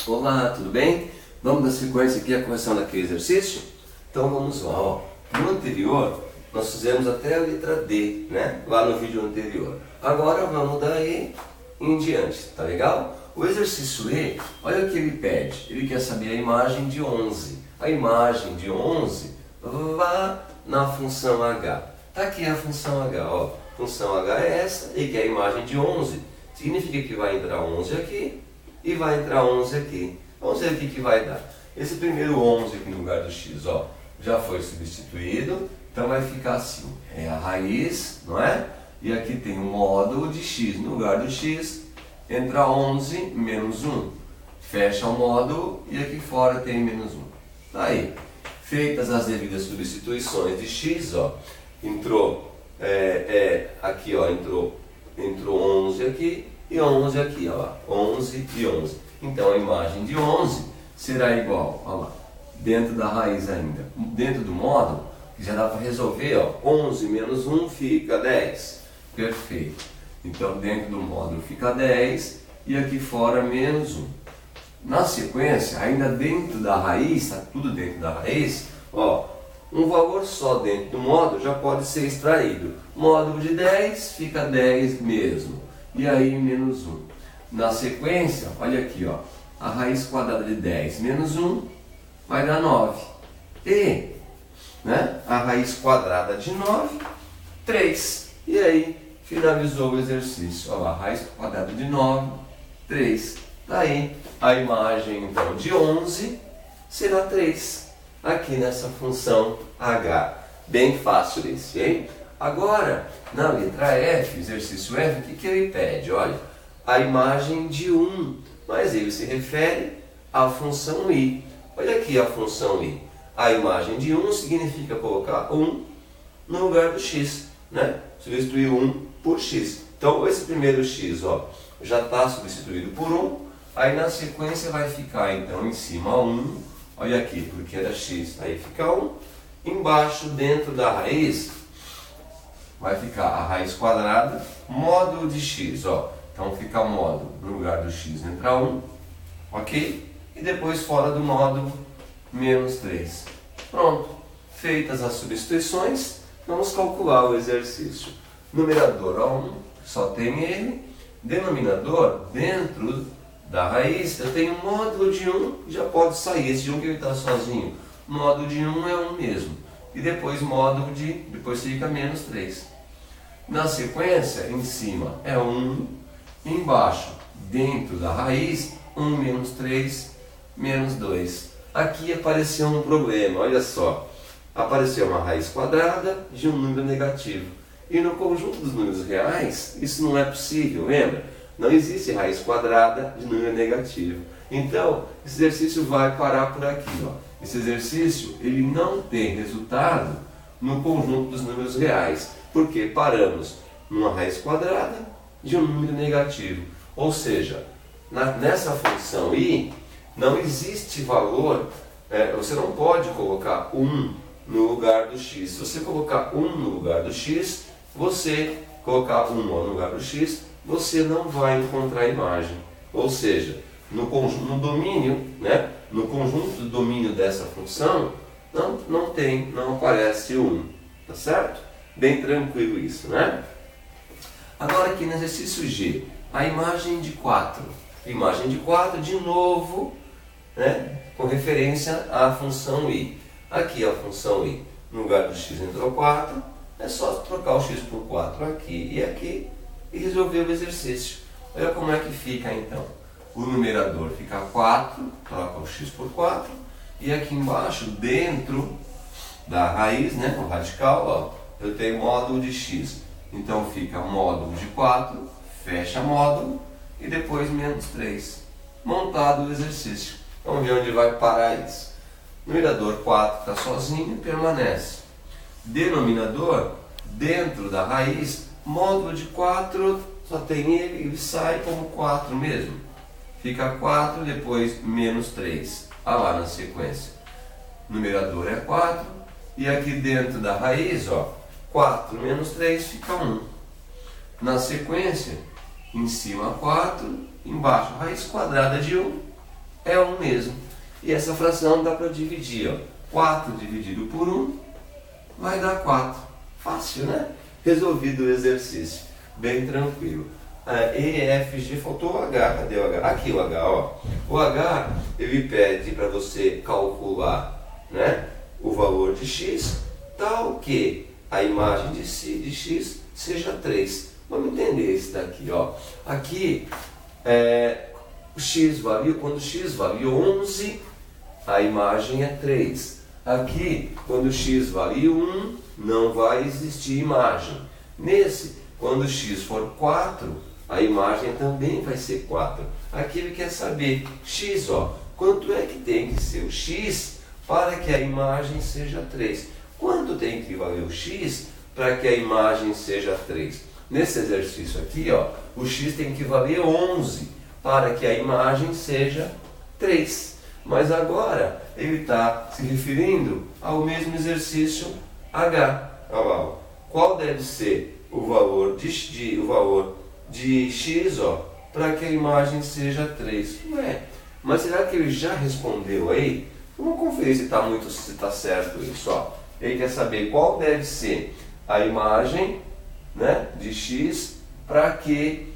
Olá, tudo bem? Vamos dar sequência aqui à correção daquele exercício? Então vamos lá, ó. No anterior, nós fizemos até a letra D, né? Lá no vídeo anterior. Agora vamos daí em diante, tá legal? O exercício E, olha o que ele pede. Ele quer saber a imagem de 11. A imagem de 11 vá na função H. Tá aqui a função H, ó. Função H é essa, e que é a imagem de 11. Significa que vai entrar 11 aqui e vai entrar 11 aqui. Vamos ver o que vai dar. Esse primeiro 11 aqui no lugar do x, ó, já foi substituído. Então vai ficar assim, é a raiz, não é? E aqui tem o módulo de x. No lugar do x, entra 11 menos 1. Fecha o módulo e aqui fora tem menos 1. Tá aí. Feitas as devidas substituições de x, ó, entrou, aqui, ó, entrou 11 aqui e 11 aqui, ó lá, 11 e 11. Então a imagem de 11 será igual, ó lá, dentro da raiz ainda, dentro do módulo, que já dá para resolver, ó, 11 menos 1 fica 10. Perfeito. Então dentro do módulo fica 10 e aqui fora menos 1. Na sequência, ainda dentro da raiz, está tudo dentro da raiz, ó, um valor só dentro do módulo já pode ser extraído. Módulo de 10 fica 10 mesmo. E aí menos 1. Na sequência, olha aqui, ó, a raiz quadrada de 10 menos 1 vai dar 9. E, né, a raiz quadrada de 9, 3. E aí finalizou o exercício. Ó, a raiz quadrada de 9, 3. Daí a imagem então de 11 será 3. Aqui nessa função H. Bem fácil esse, hein? Agora, na letra F, exercício F, o que ele pede? Olha, a imagem de 1, mas ele se refere à função I. Olha aqui a função I. A imagem de 1 significa colocar 1 no lugar do x, né? Substituir 1 por x. Então, esse primeiro x, ó, já está substituído por 1. Aí na sequência vai ficar então em cima 1, olha aqui, porque era x, aí fica 1. Embaixo, dentro da raiz, vai ficar a raiz quadrada, módulo de x, ó. Então fica o módulo, no lugar do x entra 1, ok? E depois fora do módulo, menos 3. Pronto, feitas as substituições, vamos calcular o exercício. Numerador, ó, 1, só tem ele. Denominador, dentro da raiz, eu tenho módulo de 1, já pode sair, esse de 1 que ele está sozinho. Módulo de 1 é 1 mesmo. E depois módulo de, depois fica menos 3. Na sequência, em cima é 1, embaixo, dentro da raiz, 1 menos 3, menos 2. Aqui apareceu um problema, olha só. Apareceu uma raiz quadrada de um número negativo. E no conjunto dos números reais, isso não é possível, lembra? Não existe raiz quadrada de número negativo. Então, esse exercício vai parar por aqui, ó. Esse exercício, ele não tem resultado no conjunto dos números reais, porque paramos numa raiz quadrada de um número negativo. Ou seja, nessa função I, não existe valor, você não pode colocar 1 no lugar do x. Se você colocar 1 no lugar do x, você colocar 1 no lugar do x, você não vai encontrar a imagem. Ou seja, no domínio, né, no conjunto do domínio dessa função, não aparece 1, tá certo? Bem tranquilo isso, né? Agora aqui no exercício G, a imagem de 4. Imagem de 4, de novo, né, com referência à função I. Aqui a função I, no lugar do x entrou 4, é só trocar o x por 4 aqui e aqui e resolver o exercício. Olha como é que fica então. O numerador fica 4, troca o x por 4, e aqui embaixo, dentro da raiz, né, no radical, ó, eu tenho módulo de x. Então fica módulo de 4, fecha módulo, e depois menos 3. Montado o exercício. Vamos ver onde vai parar isso. Numerador 4 está sozinho, permanece. Denominador, dentro da raiz, módulo de 4, só tem ele sai como 4 mesmo. Fica 4, depois menos 3. Ah lá na sequência. Numerador é 4, e aqui dentro da raiz, ó, 4 menos 3 fica 1. Na sequência, em cima 4, embaixo raiz quadrada de 1, é 1 mesmo. E essa fração dá para dividir, ó. 4 dividido por 1 vai dar 4. Fácil, né? Resolvido o exercício. Bem tranquilo. E, F, G, faltou o H. Cadê o H? Aqui o H, ó. O H, ele pede para você calcular, né, o valor de x, tal que a imagem de x seja 3. Vamos entender isso daqui, ó. Aqui, o x vale, quando x vale 11, a imagem é 3. Aqui, quando x vale 1, não vai existir imagem. Nesse, quando x for 4, a imagem também vai ser 4. Aqui ele quer saber x, ó, quanto é que tem que ser o x para que a imagem seja 3? Quanto tem que valer o x para que a imagem seja 3? Nesse exercício aqui, ó, o x tem que valer 11 para que a imagem seja 3. Mas agora ele está se referindo ao mesmo exercício H. Olha lá, ó. Qual deve ser o valor de x, ó, para que a imagem seja 3? Ué, mas será que ele já respondeu aí? Vamos conferir se está certo isso, ó. Ele quer saber qual deve ser a imagem, né, de x para que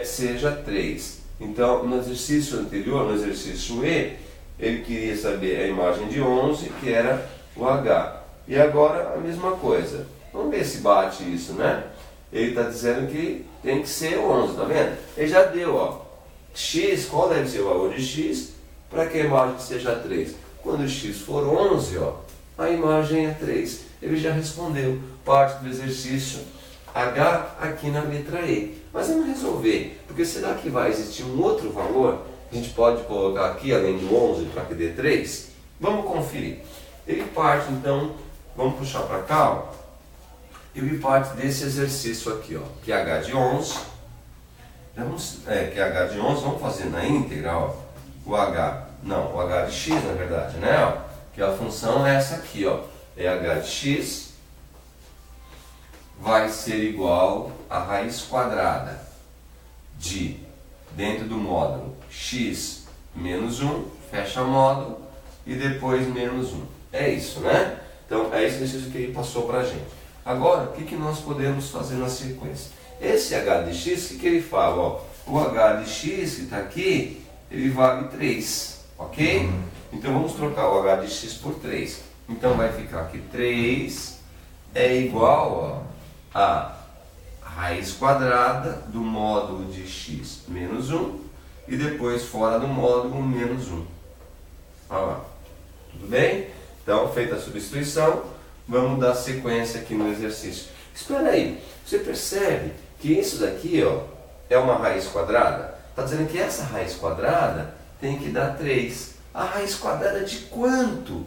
seja 3. Então, no exercício anterior, no exercício E, ele queria saber a imagem de 11, que era o H. E agora a mesma coisa. Vamos ver se bate isso, né? Ele está dizendo que tem que ser 11, tá vendo? Ele já deu, ó. X, qual deve ser o valor de x para que a imagem seja 3? Quando x for 11, ó, a imagem é 3. Ele já respondeu parte do exercício H aqui na letra E. Mas vamos resolver, porque será que vai existir um outro valor que a gente pode colocar aqui, além do 11, para que dê 3? Vamos conferir. Ele parte, então, vamos puxar para cá, ó. Ele parte desse exercício aqui, ó, que é H de 11. Que é H de 11, vamos fazer na íntegra, ó. O H de x, na verdade, né, ó. Que a função é essa aqui, ó. É H de x vai ser igual a raiz quadrada de, dentro do módulo, x menos 1, fecha módulo, e depois menos 1. É isso, né? Então, é esse exercício que ele passou para a gente. Agora, o que nós podemos fazer na sequência? Esse h de x, o que ele fala? Ó, o h de x que está aqui, ele vale 3, ok? Então, vamos trocar o h de x por 3. Então, vai ficar que 3 é igual, ó, a raiz quadrada do módulo de x menos 1 e depois fora do módulo menos 1. Olha lá. Tudo bem? Então, feita a substituição, vamos dar sequência aqui no exercício. Espera aí, você percebe que isso daqui, ó, é uma raiz quadrada? Está dizendo que essa raiz quadrada tem que dar 3. A raiz quadrada de quanto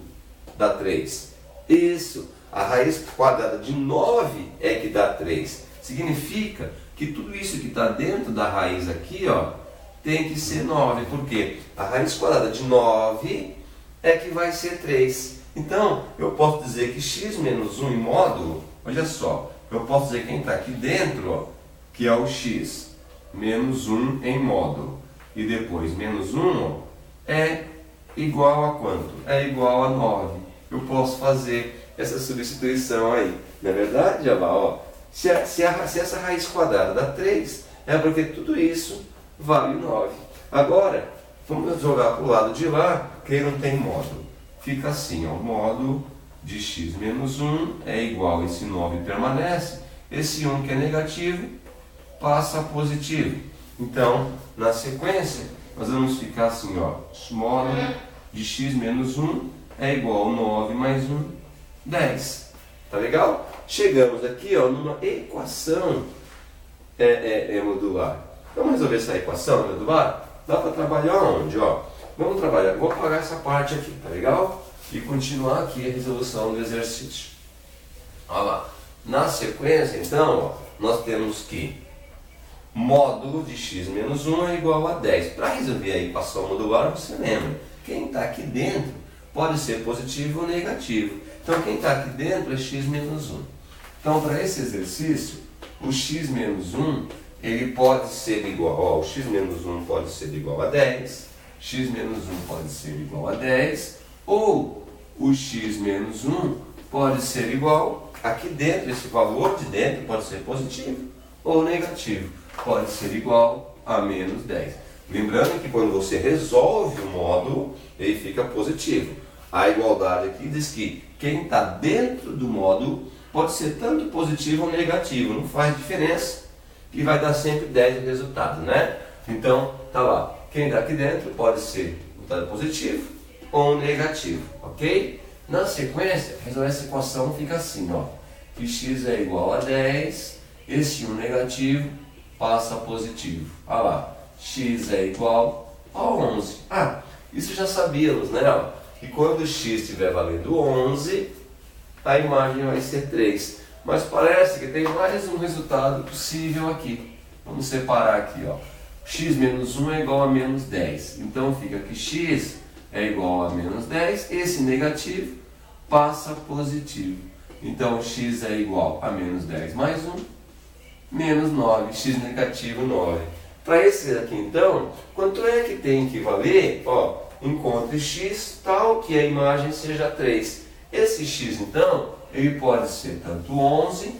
dá 3? Isso, a raiz quadrada de 9 é que dá 3. Significa que tudo isso que está dentro da raiz aqui, ó, tem que ser 9. Por quê? A raiz quadrada de 9 é que vai ser 3. Então, eu posso dizer que x menos 1 em módulo, olha só, eu posso dizer que quem está aqui dentro, ó, que é o x menos 1 em módulo, e depois menos 1, ó, é igual a quanto? É igual a 9. Eu posso fazer essa substituição aí, não é verdade, Javá? Ó, se essa raiz quadrada dá 3, é porque tudo isso vale 9. Agora, vamos jogar para o lado de lá, que não tem módulo. Fica assim, ó, o módulo de x menos 1 é igual, esse 9 permanece, esse 1 que é negativo passa a positivo. Então, na sequência, nós vamos ficar assim, ó, módulo de x menos 1 é igual a 9 mais 1, 10. Tá legal? Chegamos aqui, ó, numa equação modular. Vamos resolver essa equação modular? Dá para trabalhar onde, ó? Vamos trabalhar, vou apagar essa parte aqui, tá legal? E continuar aqui a resolução do exercício. Olha lá. Na sequência, então, ó, nós temos que módulo de x menos 1 é igual a 10. Para resolver a equação modular, você lembra, quem está aqui dentro pode ser positivo ou negativo. Então, quem está aqui dentro é x menos 1. Então, para esse exercício, o x menos 1, ele pode ser igual, ó, o x menos 1 pode ser igual a 10, x menos 1 pode ser igual a 10, ou o x menos 1 pode ser igual, aqui dentro, esse valor de dentro pode ser positivo ou negativo, pode ser igual a menos 10. Lembrando que quando você resolve o módulo, ele fica positivo. A igualdade aqui diz que quem está dentro do módulo pode ser tanto positivo ou negativo, não faz diferença, que vai dar sempre 10 de resultado, né? Então, tá lá, quem está aqui dentro pode ser um tanto positivo ou negativo, ok? Na sequência, resolver essa equação fica assim, ó, que x é igual a 10, esse 1 negativo passa a positivo, olha lá, x é igual a 11. Ah, isso já sabíamos, né? Que quando x estiver valendo 11, a imagem vai ser 3. Mas parece que tem mais um resultado possível aqui. Vamos separar aqui, ó. X menos 1 é igual a menos 10. Então fica que x é igual a menos 10. Esse negativo passa positivo. Então x é igual a menos 10 mais 1, menos 9. X negativo 9. Para esse aqui então, quanto é que tem que valer? Ó, encontre x tal que a imagem seja 3. Esse x então, ele pode ser tanto 11,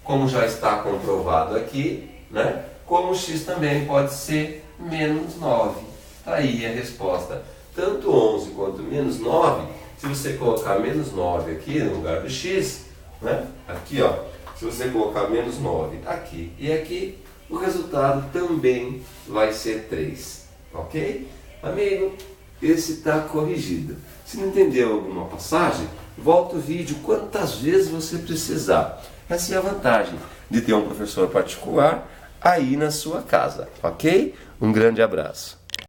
como já está comprovado aqui, né? Como x também pode ser menos 9. Está aí a resposta. Tanto 11 quanto menos 9, se você colocar menos 9 aqui no lugar do x, né? Aqui, ó, se você colocar menos 9 aqui e aqui, o resultado também vai ser 3. Ok? Amigo, esse está corrigido. Se não entendeu alguma passagem, volta o vídeo quantas vezes você precisar. Essa é a vantagem de ter um professor particular aí na sua casa, ok? Um grande abraço.